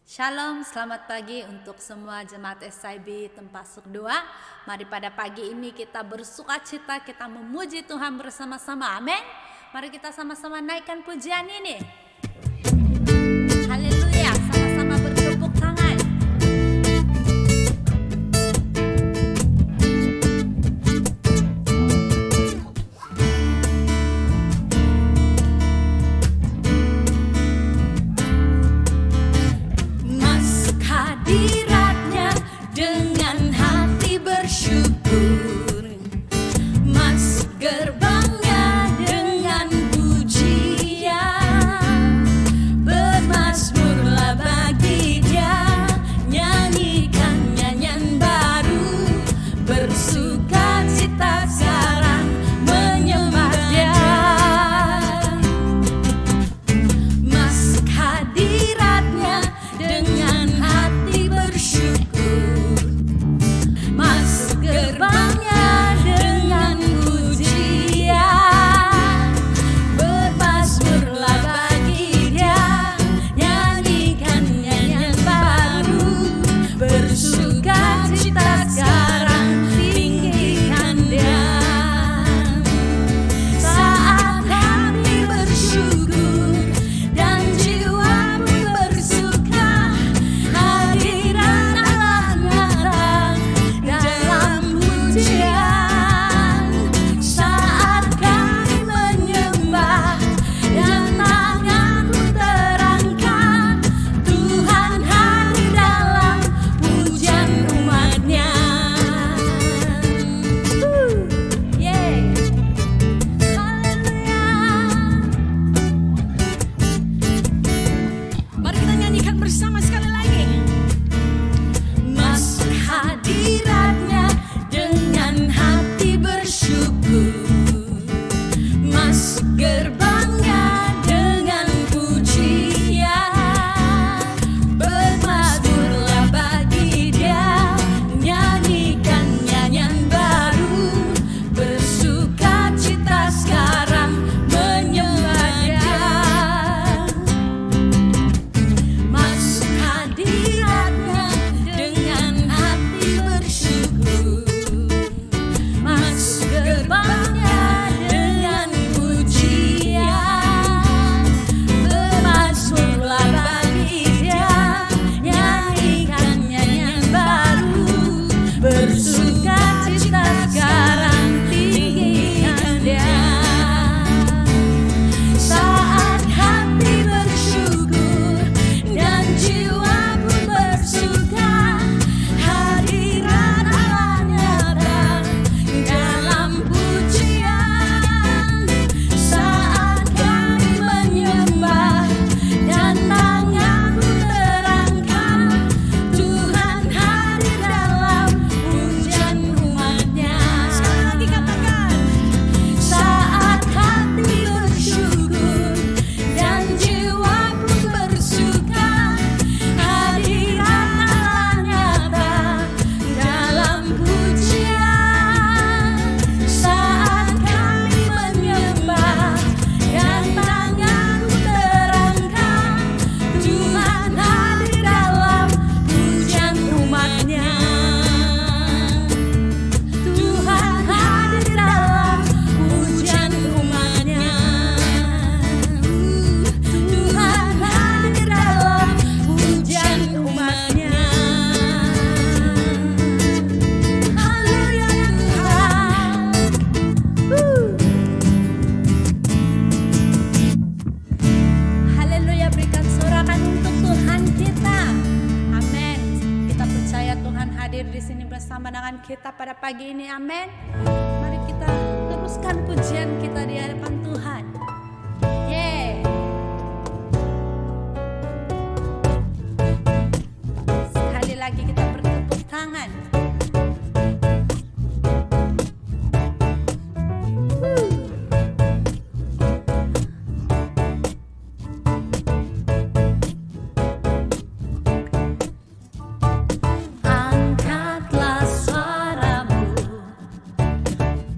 Shalom, selamat pagi untuk semua jemaat SIB Tempasuk 2. Mari pada pagi ini kita bersukacita, kita memuji Tuhan bersama-sama. Amin. Mari kita sama-sama naikkan pujian ini. Haleluya, sama-sama bertepuk tangan. Hadiratnya dengan hati bersyukur, masuk gerbangnya dengan pujian, bermazmurlah bagi Dia, nyanyikan nyanyian baru, bersukacita sekarang menyembah Dia. Masuk hadiratnya dengan hati bersyukur, masuk gerbangnya dengan pujian, bermazmurlah bagi Dia, nyanyikan nyanyian baru, bersukacita sekarang tinggikan Dia. Saat hati bersyukur dan jiwa pun bersuka, hadirat Allah nyata dalam pujian. Saat kami menyembah dan tanganku terangkat, Tuhan hadir dalam pujian umat-Nya. Yeah. Haleluya. Mari kita nyanyikan bersama sekali lagi. Masuk hadiratnya dengan hati bersyukur, masuk gerbangnya dengan pujian, bermazmurlah bagi Dia, nyanyikan nyanyian baru, bersukacita sekarang menyembah Dia. Masuk hadiratnya dengan hati bersyukur, masuk gerbangnya dengan pujian, bermazmurlah bagi Dia, nyanyikan nyanyian baru, bersukacita sekarang tinggikan Dia. Saat hati bersyukur dan jiwa pun bersuka, hadirat Allah nyata dalam pujian. Saat kami menyembah dan tanganku terangkat, Tuhan hadir dalam pujian umat-Nya. Sekali lagi katakan. Saat hati bersyukur dan jiwa pun bersuka, hadirat Allah nyata dalam pujian. Saat kami menyembah dan tanganku terangkat, Tuhan hadir dalam pujian umat-Nya. Tuhan hadir dalam pujian umat-Nya. Tuhan hadir dalam pujian umat-Nya. Haleluya Tuhan. Haleluya, berikan sorakan untuk Tuhan kita. Amin. Kita percaya Tuhan hadir di sini bersama dengan kita pada pagi ini. Amin. Mari kita teruskan pujian kita di hadapan Tuhan. Yeay. Sekali lagi kita bertepuk tangan. Angkatlah suaramu,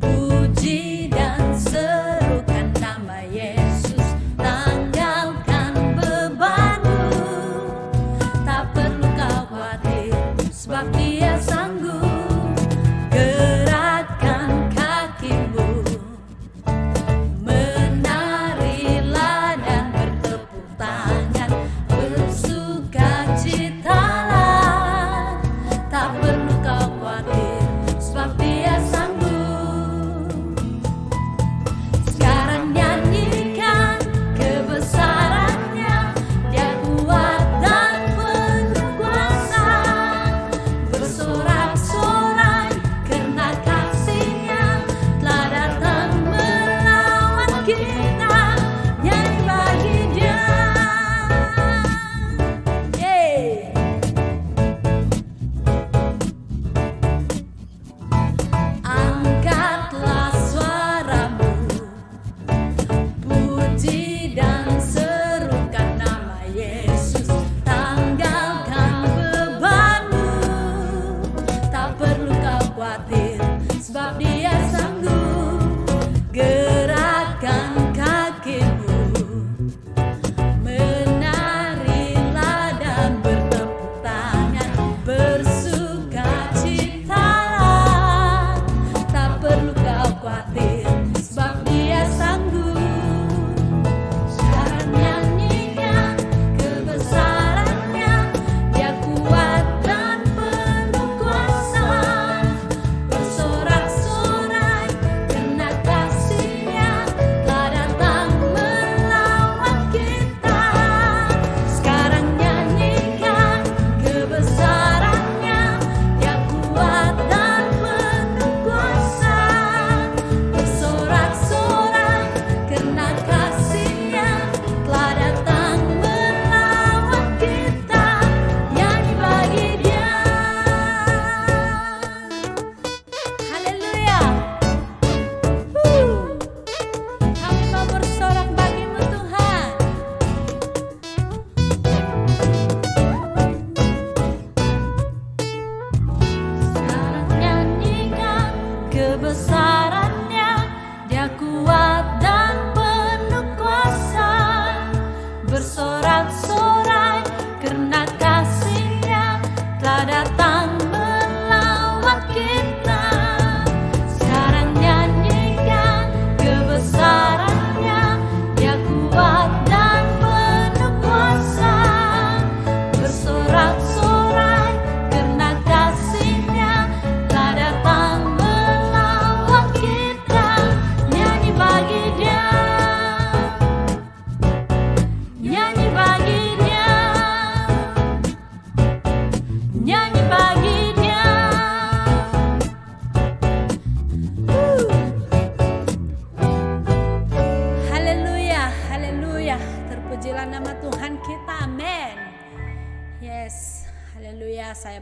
puji dan serukan.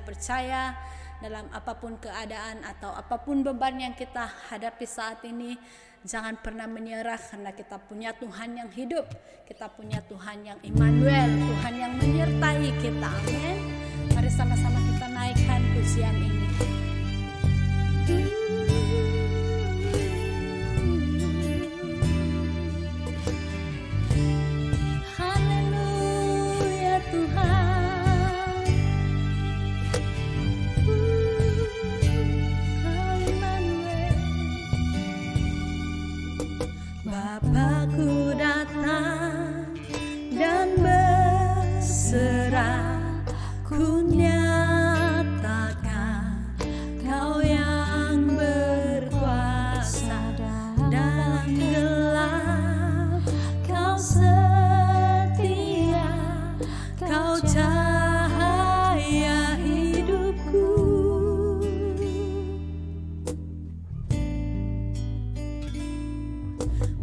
percaya dalam apapun keadaan atau apapun beban yang kita hadapi saat ini, jangan pernah menyerah karena kita punya Tuhan yang hidup, kita punya Tuhan yang Immanuel, Tuhan yang menyertai kita. Amin. Mari sama-sama kita naikkan pujian ini. Haleluya Tuhan, Kau Immanuel. Bapakku datang dan berserah, ku nyatakan Kau yang berkuasa dalam gelap, Kau setia, Kau cahaya hidupku.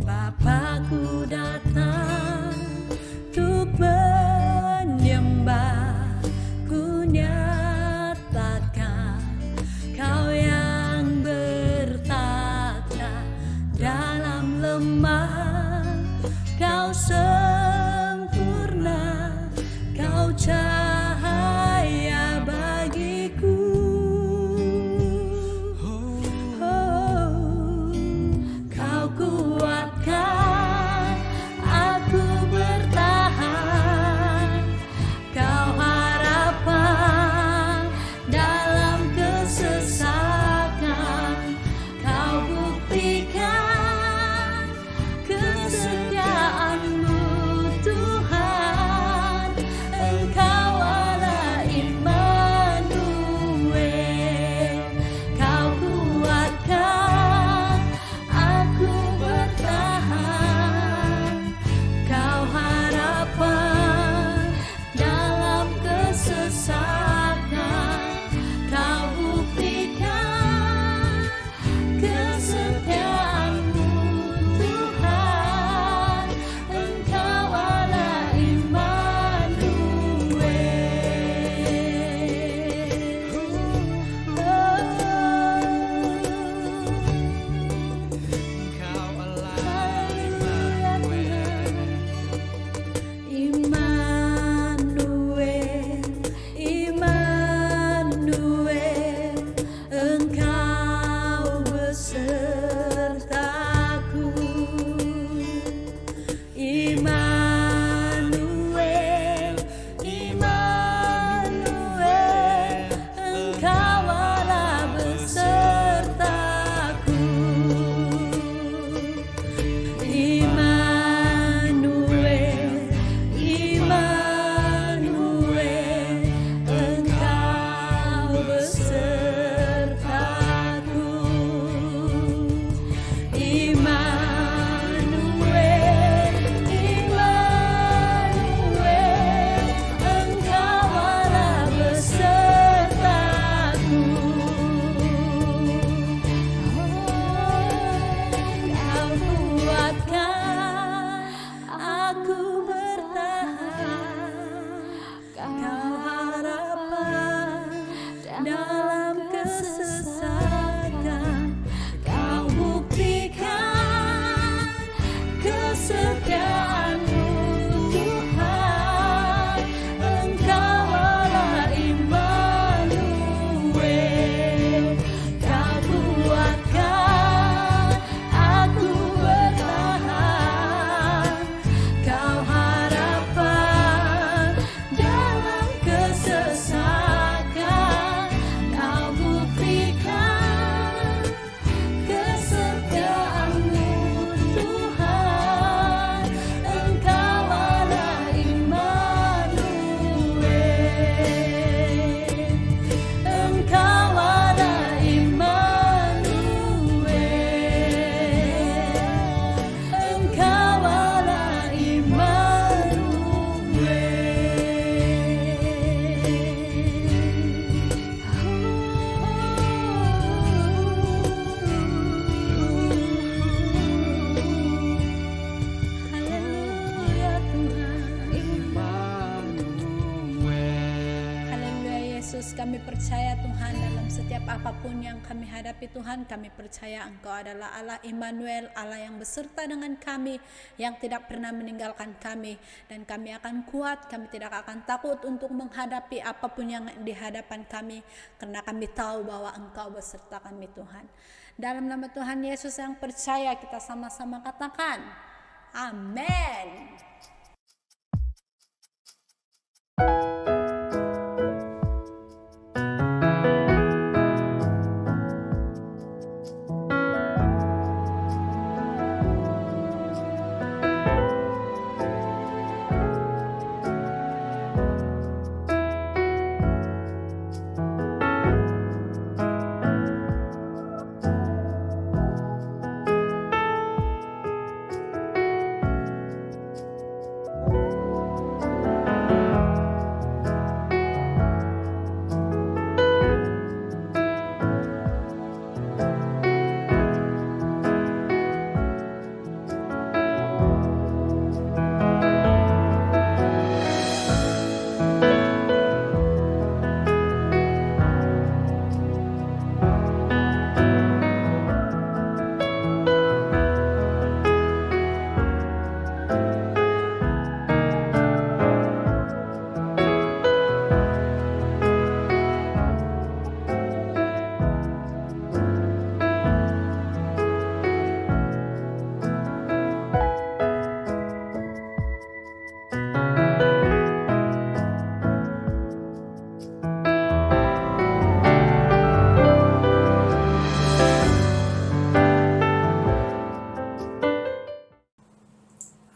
Bapakku datang untuk menyembah, ku nyatakan Kau yang bertata dalam lemah, Kau sempurna, Kau cahaya bagiku. Kau kuatkan aku bertahan, Kau harapan dalam kesesakan, Kau buktikan kesetiaan-Mu percaya Tuhan dalam setiap apapun yang kami hadapi Tuhan, kami percaya Engkau adalah Allah Immanuel, Allah yang beserta dengan kami, yang tidak pernah meninggalkan kami. Dan kami akan kuat, kami tidak akan takut untuk menghadapi apapun yang di hadapan kami, karena kami tahu bahwa Engkau beserta kami Tuhan. Dalam nama Tuhan Yesus yang percaya, kita sama-sama katakan, amin.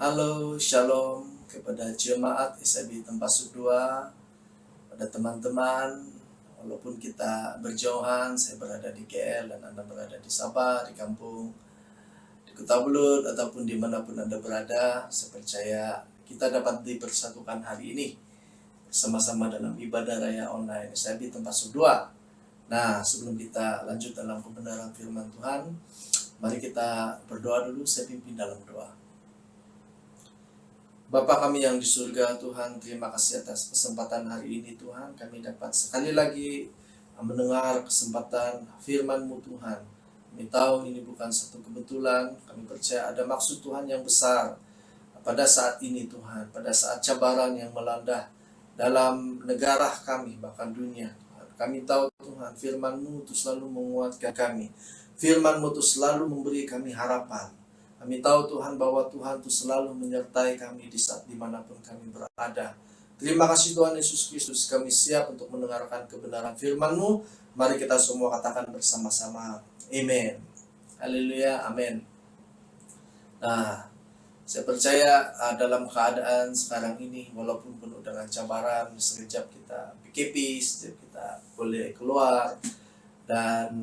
Halo, shalom kepada jemaat SIB Tempasu 2, pada teman-teman, walaupun kita berjauhan, saya berada di KL dan Anda berada di Sabah, di kampung, di Kota Belud, ataupun dimanapun Anda berada, saya percaya kita dapat dipersatukan hari ini bersama-sama dalam ibadah raya online SIB Tempasu 2. Nah, sebelum kita lanjut dalam kebenaran firman Tuhan, mari kita berdoa dulu. Saya pimpin dalam doa. Bapa kami yang di surga, Tuhan, terima kasih atas kesempatan hari ini, Tuhan. Kami dapat sekali lagi mendengar kesempatan firman-Mu, Tuhan. Kami tahu ini bukan satu kebetulan. Kami percaya ada maksud Tuhan yang besar pada saat ini, Tuhan. Pada saat cabaran yang melanda dalam negara kami, bahkan dunia, Tuhan. Kami tahu, Tuhan, firman-Mu itu selalu menguatkan kami. Firman-Mu itu selalu memberi kami harapan. Kami tahu, Tuhan, bahwa Tuhan itu selalu menyertai kami di saat dimanapun kami berada. Terima kasih Tuhan Yesus Kristus, kami siap untuk mendengarkan kebenaran firman-Mu. Mari kita semua katakan bersama-sama, amen. Haleluya, amen. Nah, saya percaya dalam keadaan sekarang ini, walaupun penuh dengan cabaran, sekejap kita PKP, sekejap kita boleh keluar, dan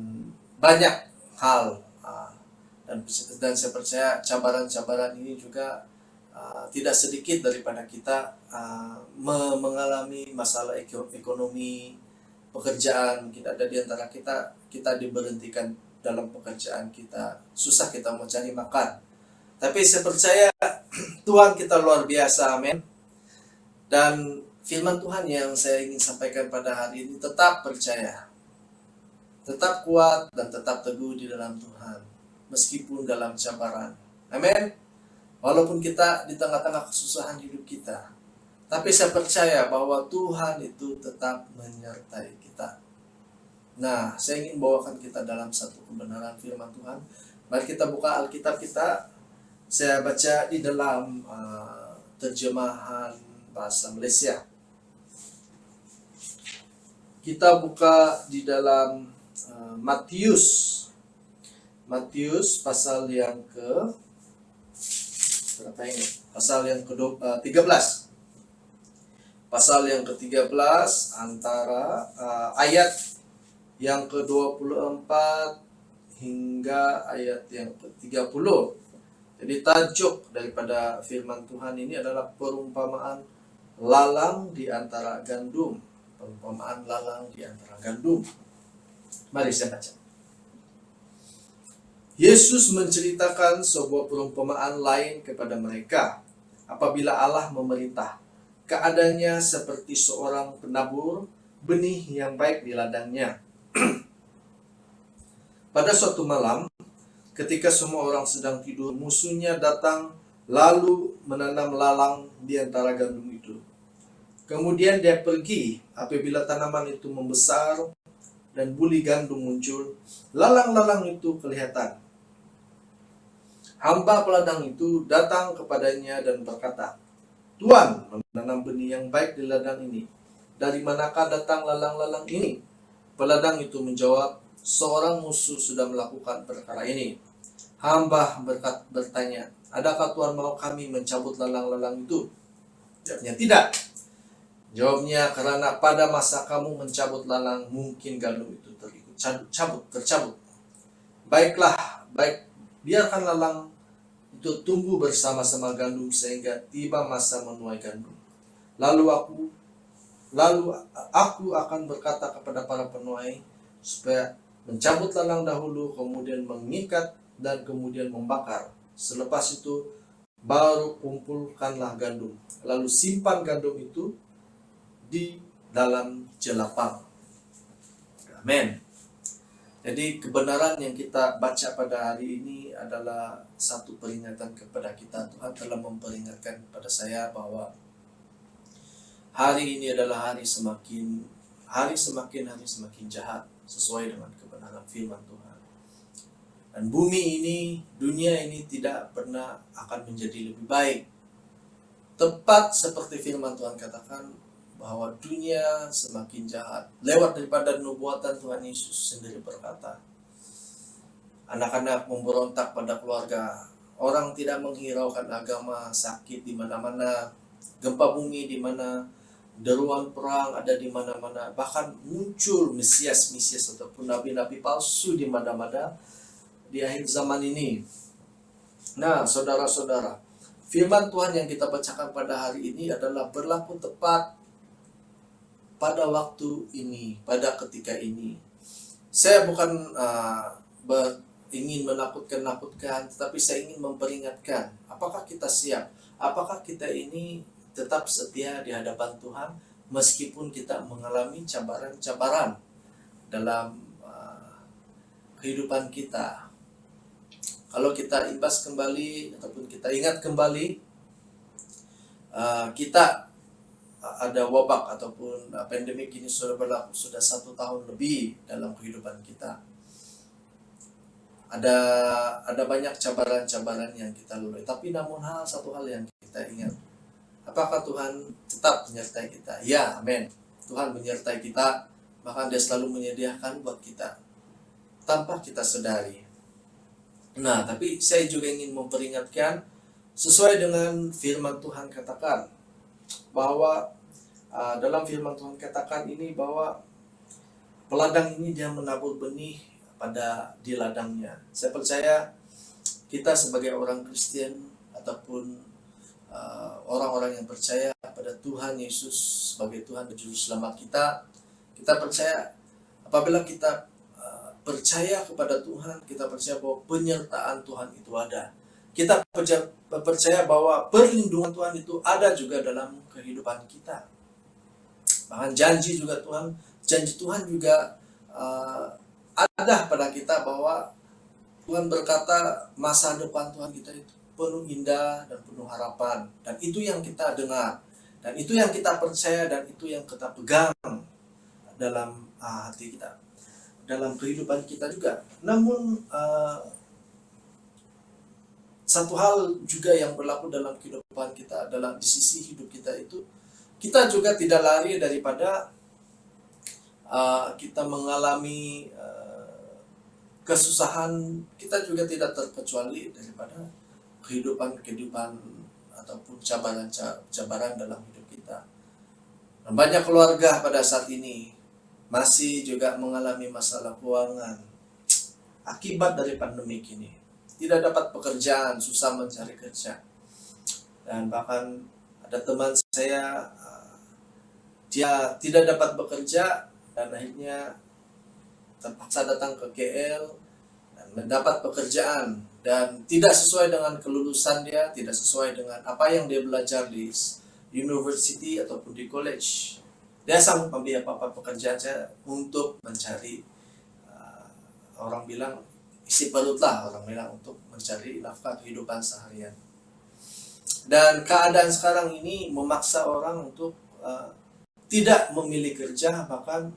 banyak hal. Dan saya percaya cabaran-cabaran ini juga tidak sedikit daripada kita mengalami masalah ekonomi, pekerjaan. Mungkin ada di antara kita diberhentikan dalam pekerjaan kita, susah kita mau cari makan. Tapi saya percaya Tuhan kita luar biasa, amin. Dan firman Tuhan yang saya ingin sampaikan pada hari ini, tetap percaya, tetap kuat, dan tetap teguh di dalam Tuhan. Meskipun dalam cabaran, amin. Walaupun kita di tengah-tengah kesusahan hidup kita, tapi saya percaya bahwa Tuhan itu tetap menyertai kita. Nah, saya ingin bawakan kita dalam satu kebenaran firman Tuhan. Mari kita buka Alkitab kita. Saya baca di dalam terjemahan bahasa Malaysia. Kita buka di dalam Matius pasal yang berapa ini? Pasal yang ke-13. Pasal yang ke-13 antara ayat yang ke-24 hingga ayat yang ke-30. Jadi tajuk daripada firman Tuhan ini adalah perumpamaan lalang di antara gandum. Perumpamaan lalang di antara gandum. Mari saya baca. Yesus menceritakan sebuah perumpamaan lain kepada mereka. Apabila Allah memerintah, keadaannya seperti seorang penabur benih yang baik di ladangnya. Pada suatu malam, ketika semua orang sedang tidur, musuhnya datang lalu menanam lalang di antara gandum itu. Kemudian dia pergi. Apabila tanaman itu membesar dan buli gandum muncul, lalang-lalang itu kelihatan. Hamba peladang itu datang kepadanya dan berkata, "Tuan, menanam benih yang baik di ladang ini. Dari manakah datang lalang-lalang ini?" Peladang itu menjawab, "Seorang musuh sudah melakukan perkara ini." Hamba bertanya, "Adakah Tuhan mau kami mencabut lalang-lalang itu?" Jawabnya, "Tidak." Jawabnya, "Karena pada masa kamu mencabut lalang, mungkin gandum itu tercabut. Baiklah, biarkan lalang itu tumbuh bersama-sama gandum sehingga tiba masa menuai gandum. Lalu aku akan berkata kepada para penuai supaya mencabut lalang dahulu, kemudian mengikat dan kemudian membakar. Selepas itu baru kumpulkanlah gandum, lalu simpan gandum itu di dalam jelapang." Amin. Jadi kebenaran yang kita baca pada hari ini adalah satu peringatan kepada kita. Tuhan telah memperingatkan kepada saya bahwa hari ini adalah hari semakin jahat sesuai dengan kebenaran firman Tuhan. Dan bumi ini, dunia ini tidak pernah akan menjadi lebih baik. Tepat seperti firman Tuhan katakan bahwa dunia semakin jahat. Lewat daripada nubuatan Tuhan Yesus sendiri berkata, anak-anak memberontak pada keluarga, orang tidak menghiraukan agama, sakit di mana-mana, gempa bumi di mana, deruan perang ada di mana-mana, bahkan muncul Mesias ataupun nabi-nabi palsu di mana-mana di akhir zaman ini. Nah, saudara-saudara, firman Tuhan yang kita bacakan pada hari ini adalah berlaku tepat pada waktu ini, pada ketika ini. Saya bukan ingin menakutkan, tetapi saya ingin memperingatkan. Apakah kita siap? Apakah kita ini tetap setia di hadapan Tuhan meskipun kita mengalami cabaran-cabaran dalam kehidupan kita? Kalau kita imbas kembali ataupun kita ingat kembali, kita ada wabak ataupun pandemik ini sudah berlaku sudah 1 tahun lebih dalam kehidupan kita. Ada banyak cabaran-cabaran yang kita lalui, tapi namun satu hal yang kita ingat, apakah Tuhan tetap menyertai kita? Ya, amin. Tuhan menyertai kita, bahkan Dia selalu menyediakan buat kita tanpa kita sadari. Nah, tapi saya juga ingin memperingatkan sesuai dengan firman Tuhan katakan bahwa dalam firman Tuhan katakan ini bahwa peladang ini dia menabur benih di ladangnya. Saya percaya kita sebagai orang Kristen ataupun orang-orang yang percaya pada Tuhan Yesus sebagai Tuhan dan Juru Selamat kita percaya apabila kita percaya kepada Tuhan, kita percaya bahwa penyertaan Tuhan itu ada. Kita percaya bahwa perlindungan Tuhan itu ada juga dalam kehidupan kita. Bahkan janji Tuhan juga ada pada kita bahwa Tuhan berkata masa depan Tuhan kita itu penuh indah dan penuh harapan. Dan itu yang kita dengar. Dan itu yang kita percaya dan itu yang kita pegang dalam hati kita. Dalam kehidupan kita juga. Namun satu hal juga yang berlaku dalam kehidupan kita adalah di sisi hidup kita itu kita juga tidak lari daripada kita mengalami kesusahan. Kita juga tidak terkecuali daripada kehidupan ataupun cabaran dalam hidup kita. Nah, banyak keluarga pada saat ini masih juga mengalami masalah keuangan akibat dari pandemi ini. Tidak dapat pekerjaan, susah mencari kerja. Dan bahkan ada teman saya, dia tidak dapat bekerja dan akhirnya terpaksa datang ke KL dan mendapat pekerjaan dan tidak sesuai dengan kelulusan dia, tidak sesuai dengan apa yang dia belajar di university ataupun di college. Dia sanggup ambil apa-apa pekerjaan saya untuk mencari, orang bilang isi perut lah, orang bilang untuk mencari nafkah kehidupan seharian. Dan keadaan sekarang ini memaksa orang untuk tidak memilih kerja, bahkan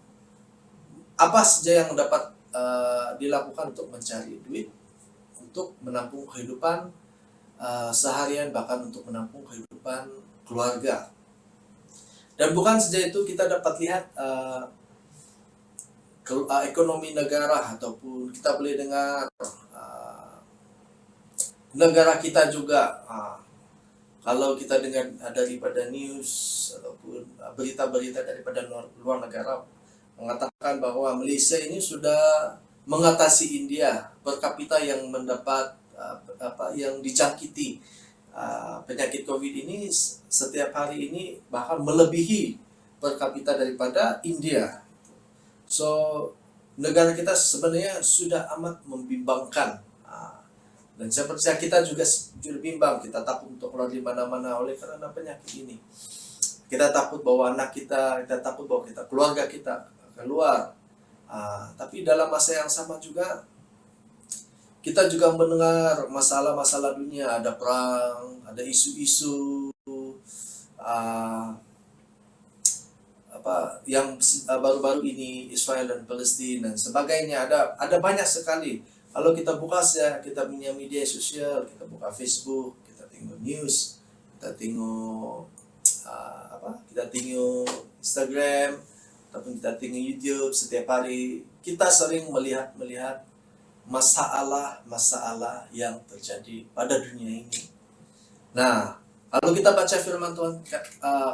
apa saja yang dapat dilakukan untuk mencari duit, untuk menampung kehidupan seharian, bahkan untuk menampung kehidupan keluarga. Dan bukan saja itu, kita dapat lihat ekonomi negara, ataupun kita boleh dengar negara kita juga. Kalau kita dengar daripada news ataupun berita-berita daripada luar negara mengatakan bahwa Malaysia ini sudah mengatasi India per kapita yang mendapat yang dijangkiti penyakit COVID ini setiap hari ini, bahkan melebihi per kapita daripada India. So negara kita sebenarnya sudah amat membimbangkan. Dan saya percaya kita juga bimbang, kita takut untuk keluar di mana-mana oleh karena penyakit ini. Kita takut bahwa anak kita takut bahwa keluarga kita keluar. Tapi dalam masa yang sama juga, kita juga mendengar masalah-masalah dunia, ada perang, ada isu-isu yang baru-baru ini Israel dan Palestina dan sebagainya. Ada banyak sekali. Kalau kita buka saja, kita punya media sosial, kita buka Facebook, kita tengok news, kita tengok kita tengok Instagram, ataupun kita tengok YouTube setiap hari, kita sering melihat masalah yang terjadi pada dunia ini. Nah, kalau kita baca firman Tuhan,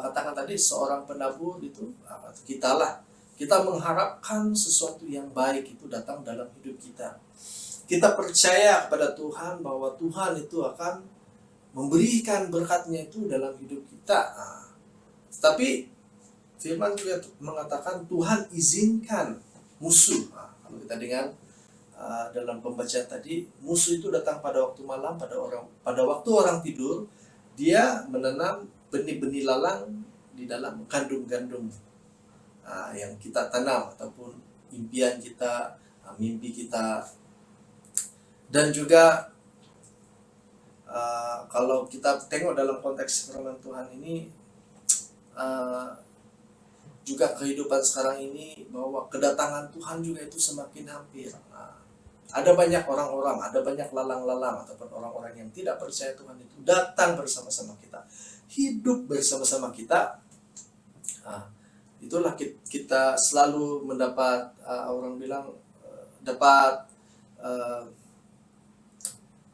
katakan tadi seorang penabur itu kita mengharapkan sesuatu yang baik itu datang dalam hidup kita. Kita percaya kepada Tuhan bahwa Tuhan itu akan memberikan berkat-Nya itu dalam hidup kita. Tapi firman juga mengatakan Tuhan izinkan musuh. Kalau kita dengar dalam pembacaan tadi, musuh itu datang pada waktu malam, pada waktu orang tidur, dia menanam benih-benih lalang di dalam gandum-gandum yang kita tanam, ataupun impian kita, mimpi kita. Dan juga kalau kita tengok dalam konteks firman Tuhan ini, juga kehidupan sekarang ini, bahwa kedatangan Tuhan juga itu semakin hampir. Ada banyak orang-orang, ada banyak lalang-lalang ataupun orang-orang yang tidak percaya Tuhan itu datang bersama-sama kita, hidup bersama-sama kita. Itulah kita selalu mendapat, orang bilang dapat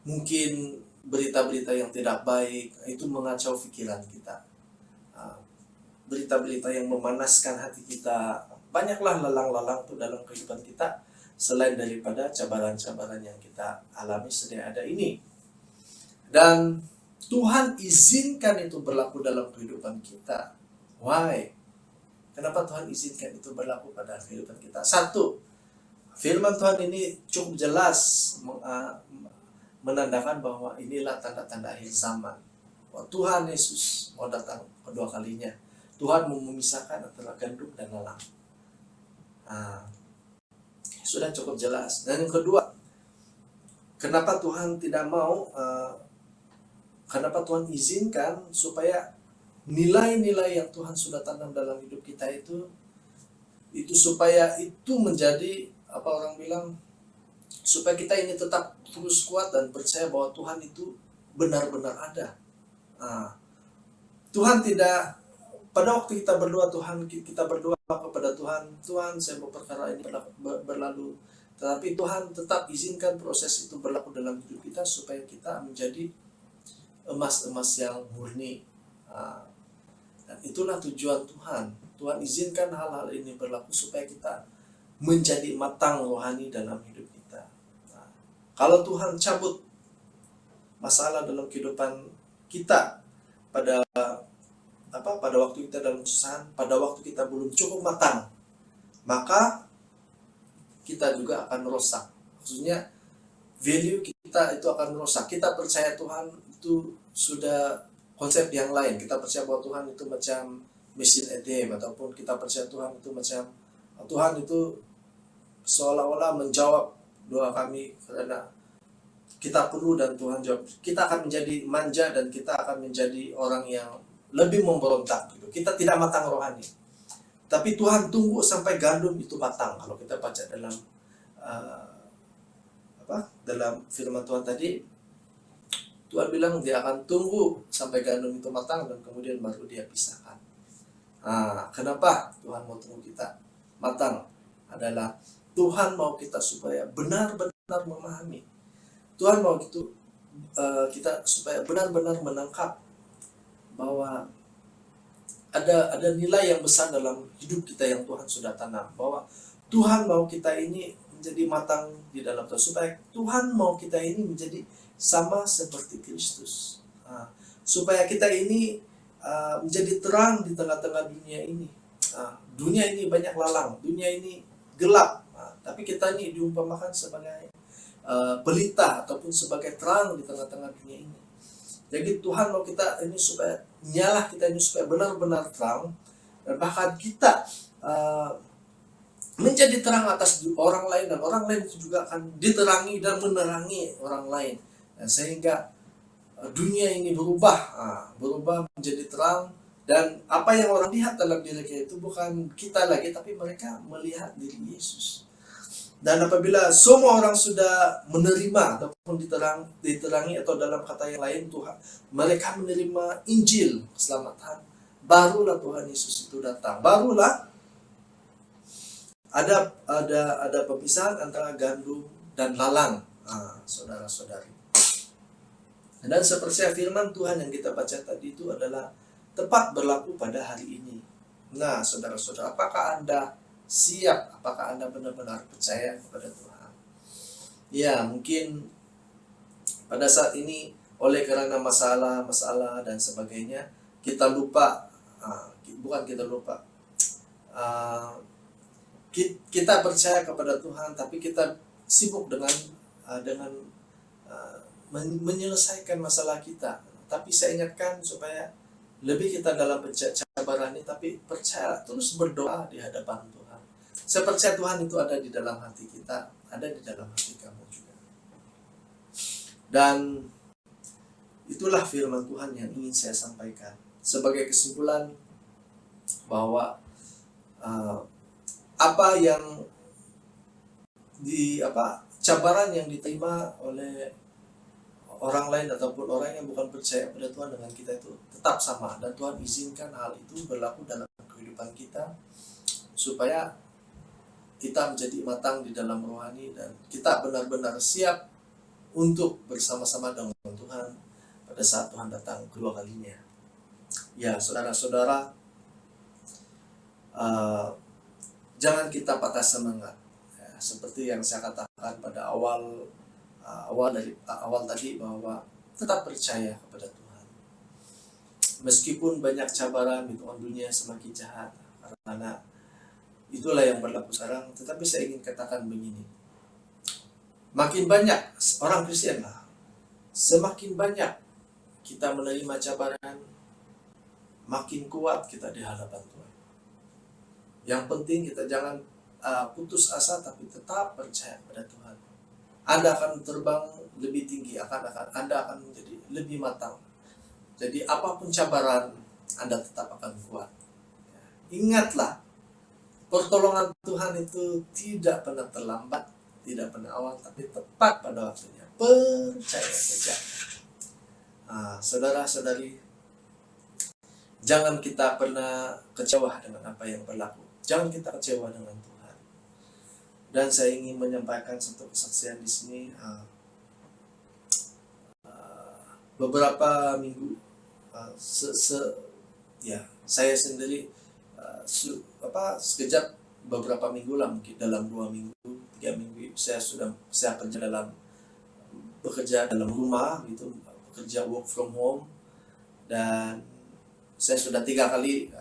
mungkin berita-berita yang tidak baik, itu mengacau pikiran kita. Berita-berita yang memanaskan hati kita. Banyaklah lalang-lalang itu dalam kehidupan kita, selain daripada cabaran-cabaran yang kita alami sedia ada ini. Dan Tuhan izinkan itu berlaku dalam kehidupan kita. Why? Kenapa Tuhan izinkan itu berlaku pada kehidupan kita? Satu, firman Tuhan ini cukup jelas menandakan bahwa inilah tanda-tanda akhir zaman. Bahwa Tuhan Yesus mau datang kedua kalinya. Tuhan mau memisahkan antara gandum dan lalang. Sudah cukup jelas. Dan yang kedua, kenapa Tuhan tidak mau, kenapa Tuhan izinkan supaya nilai-nilai yang Tuhan sudah tanam dalam hidup kita itu supaya itu menjadi, orang bilang, supaya kita ini tetap terus kuat dan percaya bahwa Tuhan itu benar-benar ada. Tuhan tidak, pada waktu kita berdoa kita berdoa kepada Tuhan, saya mau perkara ini berlalu. Tetapi Tuhan tetap izinkan proses itu berlaku dalam hidup kita supaya kita menjadi emas-emas yang murni. Dan itulah tujuan Tuhan. Tuhan izinkan hal-hal ini berlaku supaya kita menjadi matang rohani dalam hidup kita. Kalau Tuhan cabut masalah dalam kehidupan kita pada waktu kita dalam kesusahan, pada waktu kita belum cukup matang, maka kita juga akan rusak. Maksudnya value kita itu akan rusak. Kita percaya Tuhan itu sudah konsep yang lain. Kita percaya bahwa Tuhan itu macam mesin ATM, ataupun kita percaya Tuhan itu macam Tuhan itu seolah-olah menjawab doa kami karena kita perlu dan Tuhan jawab. Kita akan menjadi manja dan kita akan menjadi orang yang lebih memberontak gitu. Kita tidak matang rohani. Tapi Tuhan tunggu sampai gandum itu matang. Kalau kita baca dalam dalam firman Tuhan tadi, Tuhan bilang dia akan tunggu sampai gandum itu matang dan kemudian baru dia pisahkan. Kenapa Tuhan mau tunggu kita matang? Adalah Tuhan mau kita supaya benar-benar memahami. Tuhan mau kita supaya benar-benar menangkap bahwa ada nilai yang besar dalam hidup kita yang Tuhan sudah tanam. Bahwa Tuhan mau kita ini menjadi matang di dalam Tuhan. Supaya Tuhan mau kita ini menjadi sama seperti Kristus. Supaya kita ini menjadi terang di tengah-tengah dunia ini. Dunia ini banyak lalang, dunia ini gelap. Tapi kita ini diumpamakan sebagai pelita ataupun sebagai terang di tengah-tengah dunia ini. Jadi Tuhan mau kita ini supaya nyala kita ini supaya benar-benar terang, dan bahkan kita menjadi terang atas orang lain, dan orang lain itu juga akan diterangi dan menerangi orang lain, dan sehingga dunia ini berubah menjadi terang, dan apa yang orang lihat dalam diri kita itu bukan kita lagi, tapi mereka melihat diri Yesus. Dan apabila semua orang sudah menerima ataupun diterangi, atau dalam kata yang lain Tuhan, mereka menerima Injil keselamatan, barulah Tuhan Yesus itu datang. Barulah ada pemisahan antara gandum dan lalang, saudara-saudari. Dan seperti firman Tuhan yang kita baca tadi itu adalah tepat berlaku pada hari ini. Nah, saudara-saudara, apakah Anda siap? Apakah Anda benar-benar percaya kepada Tuhan? Ya, mungkin pada saat ini oleh karena masalah dan sebagainya, kita lupa, bukan kita lupa, kita percaya kepada Tuhan, tapi kita sibuk dengan menyelesaikan masalah kita. Tapi saya ingatkan supaya lebih kita dalam cabaran ini, tapi percaya, terus berdoa di hadapan Tuhan. Saya percaya Tuhan itu ada di dalam hati kita, ada di dalam hati kamu juga. Dan itulah firman Tuhan yang ingin saya sampaikan. Sebagai kesimpulan bahwa cabaran yang diterima oleh orang lain ataupun orang yang bukan percaya pada Tuhan dengan kita itu tetap sama, dan Tuhan izinkan hal itu berlaku dalam kehidupan kita supaya kita menjadi matang di dalam rohani, dan kita benar-benar siap untuk bersama-sama dengan Tuhan pada saat Tuhan datang kedua kalinya. Ya, saudara-saudara, jangan kita patah semangat. Ya, seperti yang saya katakan pada awal tadi, bahwa tetap percaya kepada Tuhan. Meskipun banyak cabaran di dunia semakin jahat, karena itulah yang berlaku sekarang. Tetapi saya ingin katakan begini, makin banyak orang Kristen semakin banyak kita menerima cabaran, makin kuat kita di hadapan Tuhan. Yang penting kita jangan putus asa, tapi tetap percaya pada Tuhan. Anda akan terbang lebih tinggi, Anda akan menjadi lebih matang. Jadi apapun cabaran, Anda tetap akan kuat. Ingatlah, pertolongan Tuhan itu tidak pernah terlambat, tidak pernah awal, tapi tepat pada waktunya. Percaya saja. Saudara-saudari, jangan kita pernah kecewa dengan apa yang berlaku. Jangan kita kecewa dengan Tuhan. Dan saya ingin menyampaikan satu kesaksian di sini. Beberapa minggu, saya sendiri sekejap beberapa minggu lah, mungkin dalam 2 minggu, 3 minggu, saya bekerja dalam rumah gitu, bekerja work from home, dan saya sudah 3 kali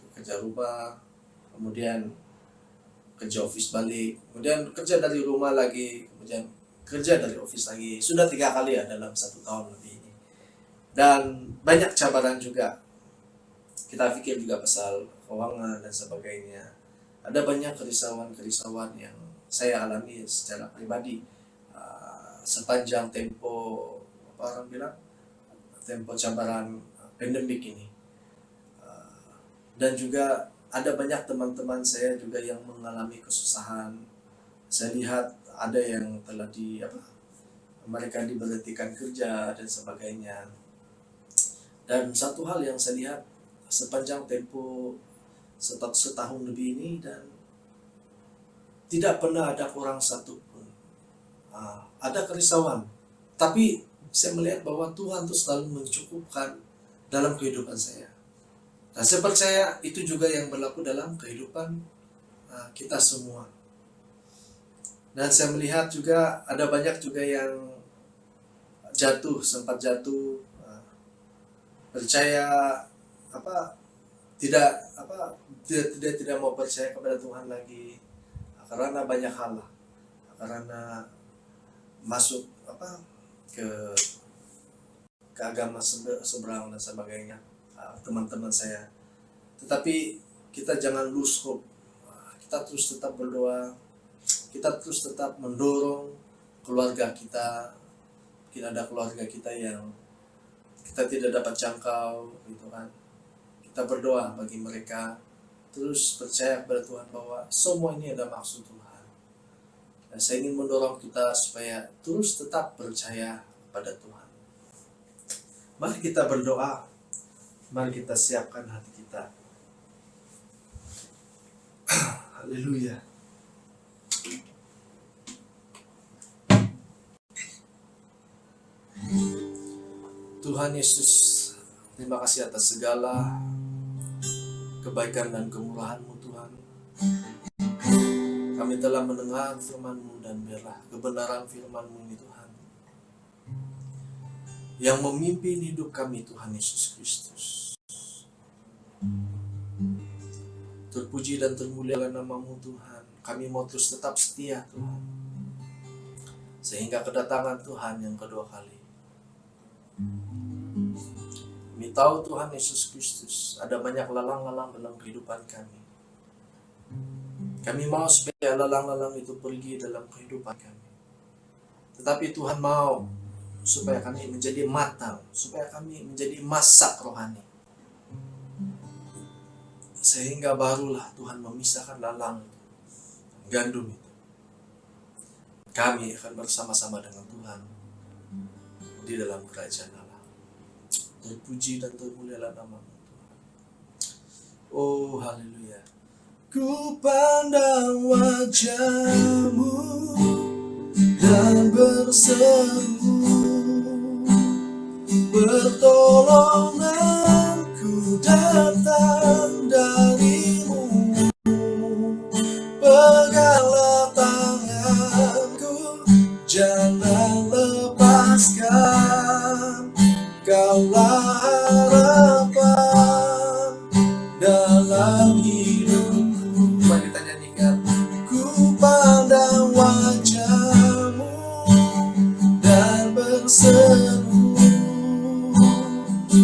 bekerja rumah, kemudian kerja office balik, kemudian kerja dari rumah lagi, kemudian kerja dari office lagi. Sudah 3 kali ya dalam 1 tahun lebih ini. Dan banyak cabaran juga. Kita pikir juga pasal keuangan dan sebagainya. Ada banyak kerisauan yang saya alami secara pribadi sepanjang tempo apa orang bilang tempo cabaran pandemik ini. Dan juga ada banyak teman-teman saya juga yang mengalami kesusahan. Saya lihat ada yang telah mereka diberhentikan kerja dan sebagainya. Dan satu hal yang saya lihat sepanjang tempo setahun lebih ini, dan tidak pernah ada orang satu pun ada kerisauan, tapi saya melihat bahwa Tuhan itu selalu mencukupkan dalam kehidupan saya. Dan saya percaya itu juga yang berlaku dalam kehidupan kita semua. Dan saya melihat juga ada banyak juga yang sempat jatuh, percaya tidak mau percaya kepada Tuhan lagi karena banyak hal lah, karena masuk ke agama seberang dan sebagainya, teman-teman saya. Tetapi kita jangan lose hope, kita terus tetap berdoa, kita terus tetap mendorong keluarga kita. Mungkin ada keluarga kita yang kita tidak dapat jangkau gitu kan, kita berdoa bagi mereka, terus percaya kepada Tuhan bahwa semua ini ada maksud Tuhan. Dan saya ingin mendorong kita supaya terus tetap percaya pada Tuhan. Mari kita berdoa, mari kita siapkan hati kita. Haleluya. Tuhan Yesus, terima kasih atas segala kebaikan dan kemurahan-Mu Tuhan. Kami telah mendengar firman-Mu dan kebenaran firman-Mu ini Tuhan, yang memimpin hidup kami Tuhan Yesus Kristus. Terpuji dan termulialah nama-Mu Tuhan. Kami mau terus tetap setia Tuhan, sehingga kedatangan Tuhan yang kedua kali. Kami tahu Tuhan Yesus Kristus, ada banyak lalang-lalang dalam kehidupan kami. Kami mau supaya lalang-lalang itu pergi dalam kehidupan kami. Tetapi Tuhan mau supaya kami menjadi matang, supaya kami menjadi masak rohani. Sehingga barulah Tuhan memisahkan lalang itu, gandum itu. Kami akan bersama-sama dengan Tuhan di dalam kerajaan Allah. Terpuji dan termulialah nama-Mu Tuhan. Oh haleluya. Ku pandang wajah-Mu dan berseru, pertolonganku datang dari-Mu. Peganglah tanganku, jangan lepaskan. Kaulah harapan dalam hidupku. Mari kita nyanyikan. Ku pandang wajah-Mu dan berseru,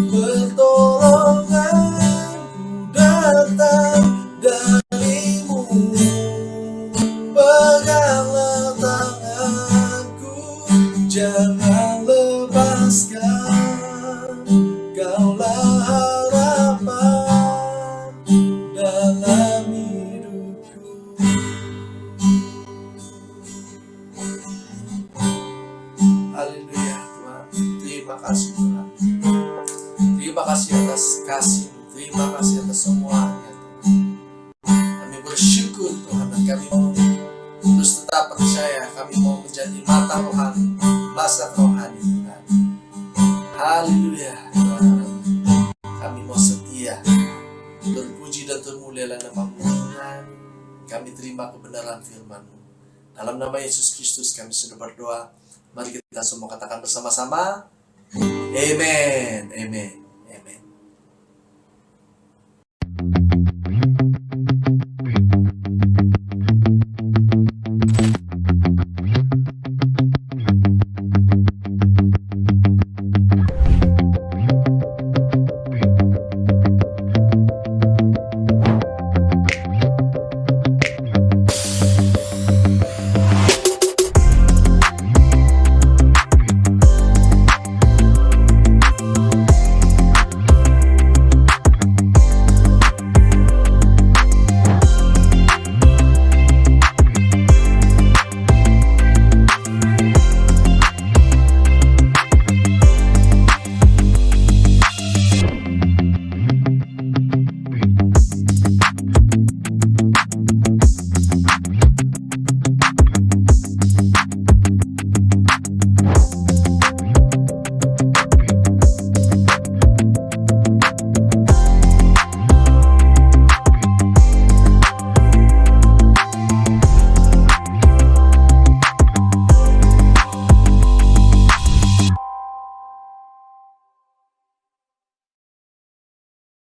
pertolonganku datang dari-Mu. Peganglah tanganku, jangan lepaskan. Kaulah harapan dalam hidupku. Haleluya Tuhan. Terima kasih Tuhan. Terima kasih atas kasih-Mu. Terima kasih atas semuanya Tuhan. Kami bersyukur Tuhan, dan kami mau terus tetap percaya. Kami mau menjadi matang rohani, masak rohani Tuhan. Haleluya Tuhan. Kami mau setia. Terpuji dan termulialah nama-Mu Tuhan. Kami terima kebenaran firman-Mu. Dalam nama Yesus Kristus kami sudah berdoa. Mari kita semua katakan bersama-sama. Amen. Amen.